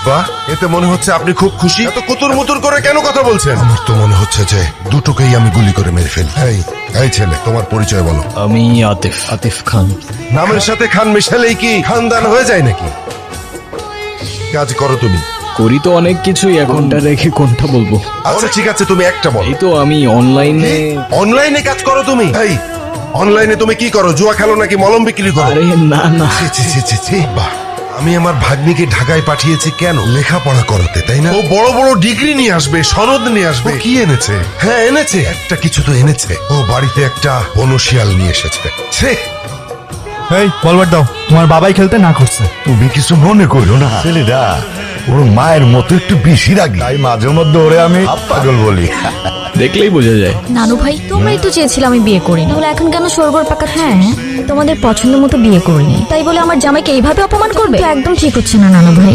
বাহ, এতে মনে হচ্ছে আপনি খুব খুশি। এত কুতুর মুতুর করে কেন কথা বলছেন? আমার তো মনে হচ্ছে যে দুটোকেই আমি গুলি করে মেরে ফেলি। এই ছেলে, তোমার পরিচয় বলো। আমি আতিফ আতিফ খান। নামের সাথে খান মেশালেই কি খানদান হয়ে যায় নাকি? কাজ করো তুমি। করি তো অনেক কিছুই, এখনটা রেখে কোনটা বলবো? আচ্ছা ঠিক আছে, তুমি একটা বলো। এই তো আমি অনলাইনে। অনলাইনে কাজ করো তুমি? অনলাইনে তুমি কি করো? জুয়া খেলো নাকি মলম বিক্রি করো? আরে না না, বাহ, আমি আমার ভাগ্নিকে ঢাকায় পাঠিয়েছি কেন? লেখাপড়া করতে, তাই না? ও বড় বড় ডিগ্রি নিয়ে আসবে, সনদ নিয়ে আসবে। ও কি এনেছে? হ্যাঁ এনেছে, একটা কিছু তো এনেছে। ও বাড়িতে একটা বনশিয়াল নিয়ে এসেছে। ছে, এই বলবার দাও, তোমার বাবাই খেলতে না করছে। তুমি কিছু মনে করো না, ছেলেটা ওর মায়ের মতো একটু বেশি রাগি, তাই মাঝে মধ্যে ওরে আমি পাগল বলি। দেখলেই বোঝা যায়। নানু ভাই, তোমরাই তো চেয়েছিলে আমি বিয়ে করি, তাহলে এখন কেন সরগর পাকা? হ্যাঁ, তোমাদের পছন্দ মতো বিয়ে করিনি, তাই বলে আমার জামাইকে এইভাবে অপমান করবে? তো একদম ঠিক হচ্ছে না নানু ভাই।